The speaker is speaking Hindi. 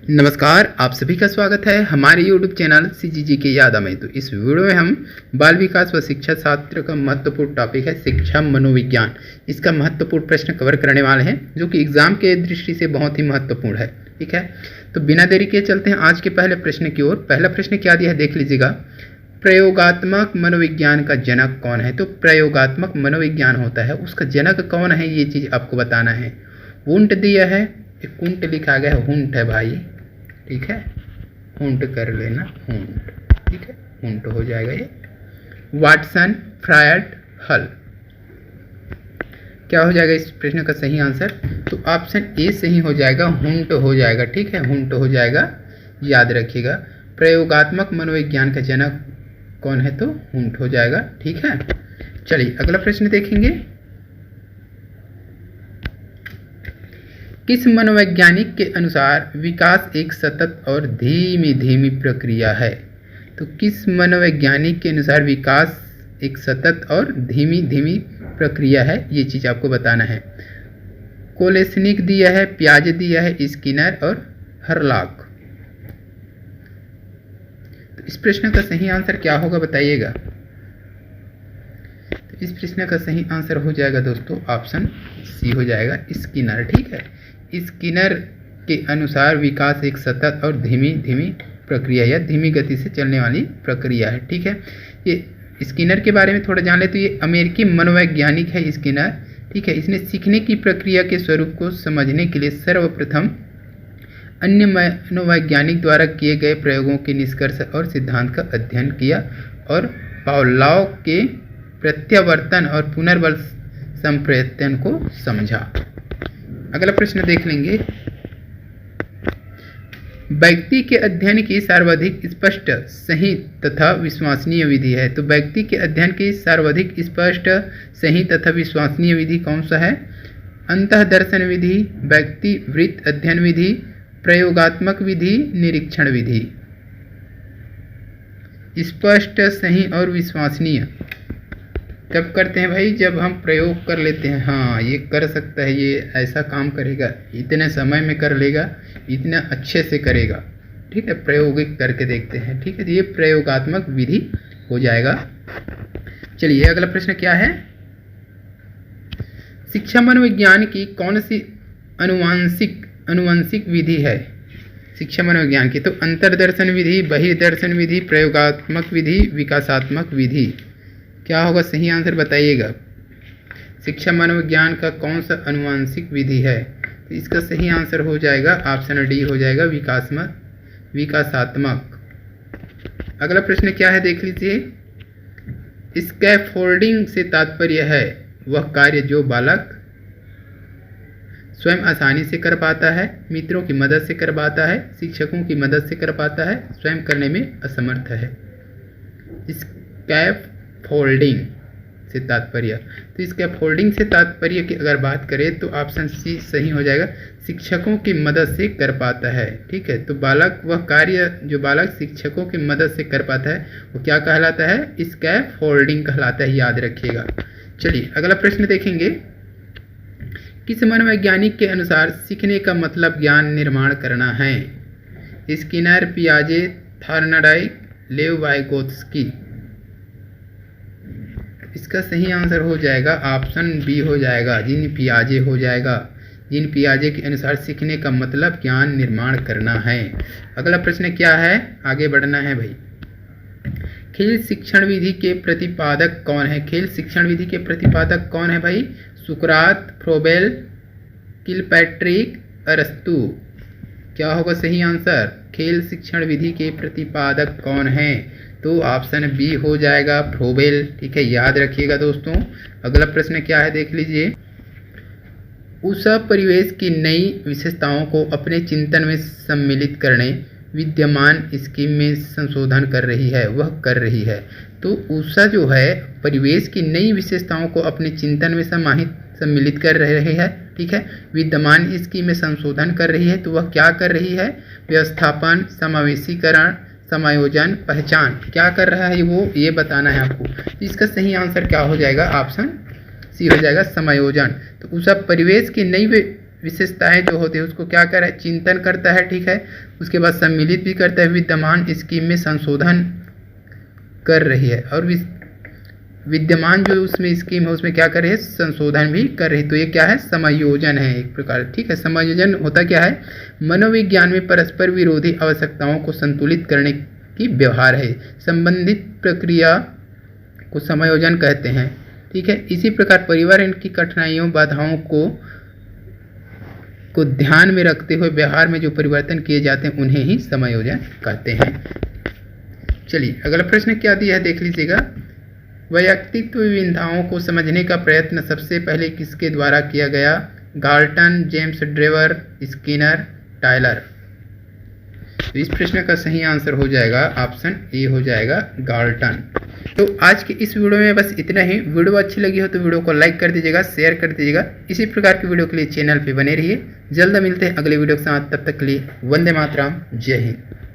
नमस्कार, आप सभी का स्वागत है हमारे YouTube चैनल CGG के यादा में। तो इस वीडियो में हम बाल विकास व शिक्षा शास्त्र का महत्वपूर्ण टॉपिक है शिक्षा मनोविज्ञान। इसका महत्वपूर्ण प्रश्न कवर करने वाले हैं जो कि एग्जाम के दृष्टि से बहुत ही महत्वपूर्ण है। ठीक है, तो बिना देरी के चलते हैं आज के पहले प्रश्न की ओर। पहला प्रश्न क्या दिया है देख लीजिएगा। प्रयोगात्मक मनोविज्ञान का जनक कौन है? तो प्रयोगात्मक मनोविज्ञान होता है, उसका जनक कौन है ये चीज़ आपको बताना है। वुंट दिया है, एक कुंट लिखा गया है, हुंट है भाई, ठीक है, हुंट कर लेना, हुंट, ठीक है, हुंट हो जाएगा ये। वाटसन, फ्रायड, हल, क्या हो जाएगा इस प्रश्न का सही आंसर? तो ऑप्शन ए सही हो जाएगा, हुंट हो जाएगा। ठीक है, हुंट हो जाएगा, याद रखिएगा। प्रयोगात्मक मनोविज्ञान का जनक कौन है? तो हुंट हो जाएगा। ठीक है, चलिए अगला प्रश्न देखेंगे। किस मनोवैज्ञानिक के अनुसार विकास एक सतत और धीमी धीमी प्रक्रिया है? तो किस मनोवैज्ञानिक के अनुसार विकास एक सतत और धीमी धीमी प्रक्रिया है, ये चीज़ आपको बताना है। कोलेस्निक दिया है, पियाजे दिया है, स्किनर और हरलॉक। तो इस प्रश्न का सही आंसर क्या होगा बताइएगा। तो इस प्रश्न का सही आंसर हो जाएगा दोस्तों ऑप्शन सी हो जाएगा, स्किनर। ठीक है, स्किनर के अनुसार विकास एक सतत और धीमी धीमी प्रक्रिया या धीमी गति से चलने वाली प्रक्रिया है। ठीक है, ये स्किनर के बारे में थोड़ा जान ले तो ये अमेरिकी मनोवैज्ञानिक है स्किनर। ठीक है, इसने सीखने की प्रक्रिया के स्वरूप को समझने के लिए सर्वप्रथम अन्य मनोवैज्ञानिक द्वारा किए गए प्रयोगों के निष्कर्ष और सिद्धांत का अध्ययन किया और पावलोव के प्रत्यावर्तन और पुनर्बल संप्रेषण को समझा। अगला प्रश्न देख लेंगे। व्यक्ति के अध्ययन की सर्वाधिक स्पष्ट, सही तथा विश्वसनीय विधि है। तो व्यक्ति के अध्ययन की सर्वाधिक स्पष्ट, सही तथा विश्वसनीय विधि कौन सा है? अंतःदर्शन विधि, व्यक्ति वृत्त अध्ययन विधि, प्रयोगात्मक विधि, निरीक्षण विधि। स्पष्ट, सही और विश्वसनीय कब करते हैं भाई? जब हम प्रयोग कर लेते हैं। हाँ, ये कर सकता है, ये ऐसा काम करेगा, इतने समय में कर लेगा, इतना अच्छे से करेगा। ठीक है, प्रायोगिक करके देखते हैं। ठीक है, तो ये प्रयोगात्मक विधि हो जाएगा। चलिए अगला प्रश्न क्या है। शिक्षा मनोविज्ञान की कौन सी अनुवांशिक विधि है शिक्षा मनोविज्ञान की? तो अंतर्दर्शन विधि, बहिर्दर्शन विधि, प्रयोगात्मक विधि, विकासात्मक विधि। क्या होगा सही आंसर बताइएगा। शिक्षा मनोविज्ञान का कौन सा अनुवांशिक विधि है? तो इसका सही आंसर हो जाएगा ऑप्शन डी हो जाएगा, विकासात्मक। अगला प्रश्न क्या है देख लीजिए। स्कैफोल्डिंग से तात्पर्य है वह कार्य जो बालक स्वयं आसानी से कर पाता है, मित्रों की मदद से कर पाता है, शिक्षकों की मदद से कर पाता है, स्वयं करने में असमर्थ है। स्कैफोल्डिंग से तात्पर्य, तो स्कैफोल्डिंग से तात्पर्य की अगर बात करें तो ऑप्शन सी सही हो जाएगा, शिक्षकों की मदद से कर पाता है। ठीक है, तो बालक वह कार्य जो बालक शिक्षकों की मदद से कर पाता है वो क्या कहलाता है? स्कैफोल्डिंग कहलाता है, याद रखिएगा। चलिए अगला प्रश्न देखेंगे। किस मनोवैज्ञानिक के अनुसार सीखने का मतलब ज्ञान निर्माण करना है? स्किनर, पियाजे, थॉर्नडाइक, लेव वाइगोत्स्की। इसका सही आंसर हो जाएगा ऑप्शन बी हो जाएगा, जीन पियाजे हो जाएगा। जीन पियाजे के अनुसार सीखने का मतलब ज्ञान निर्माण करना है। अगला प्रश्न क्या है, आगे बढ़ना है भाई। खेल शिक्षण विधि के प्रतिपादक कौन है? खेल शिक्षण विधि के प्रतिपादक कौन है भाई? सुकरात, फ्रोबेल, किलपैट्रिक, अरस्तु। क्या होगा सही आंसर? खेल शिक्षण विधि के प्रतिपादक कौन है? तो ऑप्शन बी हो जाएगा, फ्रोबेल। ठीक है, याद रखिएगा दोस्तों। अगला प्रश्न क्या है देख लीजिए। उस परिवेश की नई विशेषताओं को अपने चिंतन में सम्मिलित करने विद्यमान स्कीम में संशोधन कर रही है, वह कर रही है। तो उषा जो है परिवेश की नई विशेषताओं को अपने चिंतन में सम्मिलित कर रही है। ठीक है, विद्यमान स्कीम में संशोधन कर रही है, तो वह क्या कर रही है? व्यवस्थापन, समावेशीकरण, समायोजन, पहचान। क्या कर रहा है वो ये बताना है आपको। इसका सही आंसर क्या हो जाएगा? ऑप्शन सी हो जाएगा, समायोजन। तो उस परिवेश की नई विशेषताएं जो होती है उसको क्या कर रहा है, चिंतन करता है, ठीक है। उसके बाद सम्मिलित भी करता है, विद्यमान स्कीम में संशोधन कर रही है, और विद्यमान जो उसमें स्कीम है उसमें क्या कर रही है, संशोधन भी कर रही है। तो ये क्या है, समायोजन है एक प्रकार, ठीक है। समायोजन होता क्या है, मनोविज्ञान में परस्पर विरोधी आवश्यकताओं को संतुलित करने की व्यवहार है। संबंधित प्रक्रिया को समायोजन कहते हैं, ठीक है। इसी प्रकार पर्यावरण की कठिनाइयों बाधाओं को ध्यान में रखते हुए व्यवहार में जो परिवर्तन किए जाते हैं उन्हें ही समायोजन कहते हैं। चलिए अगला प्रश्न क्या दिया है देख लीजिएगा। वैयक्तिक विविधताओं को समझने का प्रयत्न सबसे पहले किसके द्वारा किया गया, Galton, James Drever, Skinner, Tyler. तो इस प्रश्न का सही आंसर हो जाएगा ऑप्शन ए हो जाएगा गाल्टन। तो आज के इस वीडियो में बस इतना ही। वीडियो अच्छी लगी हो तो वीडियो को लाइक कर दीजिएगा, शेयर कर दीजिएगा। इसी प्रकार की वीडियो के लिए चैनल पे बने रहिए। जल्द मिलते हैं अगले वीडियो के साथ, तब तक के लिए वंदे मातरम, जय हिंद।